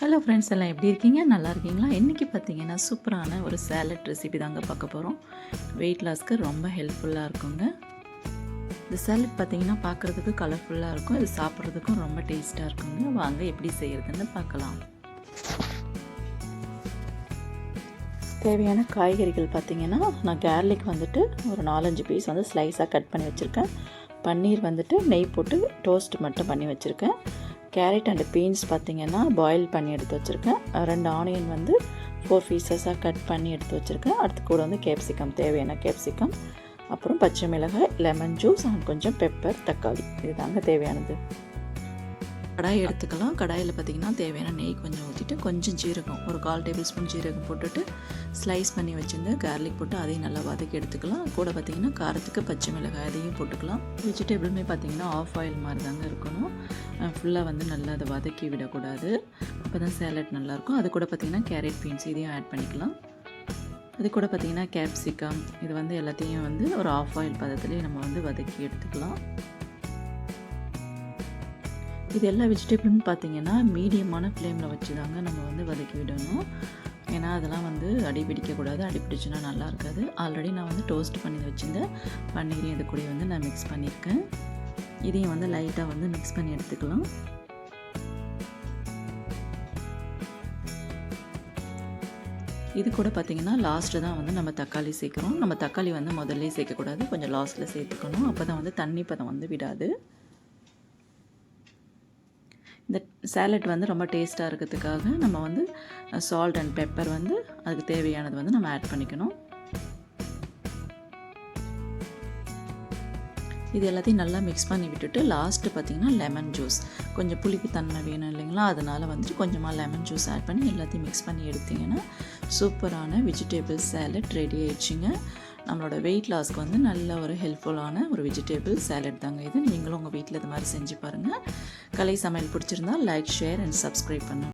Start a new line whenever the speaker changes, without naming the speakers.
Hello friends, எல்லாம் எப்படி இருக்கீங்க? நல்லா இருக்கீங்களா? இன்றைக்கி பார்த்தீங்கன்னா சூப்பரான ஒரு சேலட் ரெசிபி தாங்க பார்க்க போகிறோம். வெயிட் லாஸ்க்கு ரொம்ப ஹெல்ப்ஃபுல்லாக இருக்குங்க. இந்த சேலட் பார்த்தீங்கன்னா பார்க்குறதுக்கு கலர்ஃபுல்லாக இருக்கும், இது சாப்பிட்றதுக்கும் ரொம்ப டேஸ்ட்டாக இருக்குங்க. வாங்க எப்படி செய்கிறதுன்னு பார்க்கலாம். தேவையான காய்கறிகள் பார்த்திங்கன்னா, நான் கேர்லிக் வந்துட்டு ஒரு 4-5 பீஸ் வந்து ஸ்லைஸாக கட் பண்ணி வச்சுருக்கேன். பன்னீர் வந்துட்டு நெய் போட்டு டோஸ்ட் மட்டும் பண்ணி வச்சுருக்கேன். கேரட் அண்ட் பீன்ஸ் பார்த்திங்கன்னா பாயில் பண்ணி எடுத்து வச்சுருக்கேன். 2 ஆனியன் வந்து 4 பீசஸாக கட் பண்ணி எடுத்து வச்சுருக்கேன். அடுத்து கூட வந்து கேப்சிகம், தேவையான கேப்சிகம், அப்புறம் பச்சை மிளகாய், லெமன் ஜூஸ் அண்ட் கொஞ்சம் பெப்பர், தக்காளி, இது தாங்க தேவையானது. கடாய் எடுத்துக்கலாம். கடாயில் பார்த்திங்கன்னா தேவையான நெய் கொஞ்சம் ஊற்றிட்டு கொஞ்சம் ஜீரகம், ஒரு 1/4 டேபிள் ஸ்பூன் ஜீரகம் போட்டுட்டு ஸ்லைஸ் பண்ணி வச்சுருந்த கார்லிக் போட்டு அதையும் நல்லா வதக்கி எடுத்துக்கலாம். கூட பார்த்திங்கன்னா காரத்துக்கு பச்சை மிளகாய் அதையும் போட்டுக்கலாம். வெஜிடபிளுமே பார்த்திங்கன்னா ஆஃப் ஆயில் மாதிரி தாங்க இருக்கணும். ஃபுல்லாக வந்து நல்லா அதை வதக்கி விடக்கூடாது, அப்போ தான் சேலட் நல்லாயிருக்கும். அது கூட பார்த்திங்கன்னா கேரட் பீன்ஸ் இதையும் ஆட் பண்ணிக்கலாம். அது கூட பார்த்திங்கன்னா கேப்சிகம், இது வந்து எல்லாத்தையும் வந்து ஒரு ஆஃப் ஆயில் பதத்துலேயே நம்ம வந்து வதக்கி எடுத்துக்கலாம். இது எல்லா வெஜிடபிளும் பார்த்திங்கன்னா மீடியமான ஃப்ளேமில் வச்சு தாங்க நம்ம வந்து வதக்கி விடணும். ஏன்னா அதெல்லாம் வந்து அடி பிடிக்கக்கூடாது, அடி பிடிச்சுன்னா நல்லா இருக்காது. ஆல்ரெடி நான் வந்து டோஸ்ட் பண்ணி வச்சுருந்தேன் பன்னீரையும் இது கூட வந்து நான் மிக்ஸ் பண்ணியிருக்கேன். இதையும் வந்து லைட்டாக வந்து மிக்ஸ் பண்ணி எடுத்துக்கலாம். இது கூட பார்த்திங்கன்னா லாஸ்ட்டு தான் வந்து நம்ம தக்காளி சேர்க்குறோம். நம்ம தக்காளி வந்து முதல்ல சேர்க்கக்கூடாது, கொஞ்சம் லாஸ்ட்டில் சேர்த்துக்கணும். அப்போ தான் வந்து தண்ணி பதம் வந்து விடாது. இந்த சேலட் வந்து ரொம்ப டேஸ்ட்டாக இருக்கிறதுக்காக நம்ம வந்து சால்ட் அண்ட் பெப்பர் வந்து அதுக்கு தேவையானது வந்து நம்ம ஆட் பண்ணிக்கணும். இது எல்லாத்தையும் நல்லா மிக்ஸ் பண்ணி விட்டுட்டு லாஸ்ட்டு பார்த்திங்கன்னா லெமன் ஜூஸ், கொஞ்சம் புளிப்பு தன்மை வேணும் இல்லைங்களா, அதனால் வந்துட்டு கொஞ்சமாக லெமன் ஜூஸ் ஆட் பண்ணி எல்லாத்தையும் மிக்ஸ் பண்ணி எடுத்திங்கன்னா சூப்பரான வெஜிடபிள் சேலட் ரெடி ஆயிடுச்சுங்க. நம்மளோட வெயிட் லாஸ்க்கு வந்து நல்ல ஒரு ஹெல்ப்ஃபுல்லான ஒரு வெஜிடபிள் சேலட் தாங்க இது. நீங்களும் உங்கள் வீட்டில் இது மாதிரி செஞ்சு பாருங்கள். கலை சமையல் பிடிச்சிருந்தா லைக், ஷேர் அண்ட் சப்ஸ்கிரைப் பண்ணுங்கள்.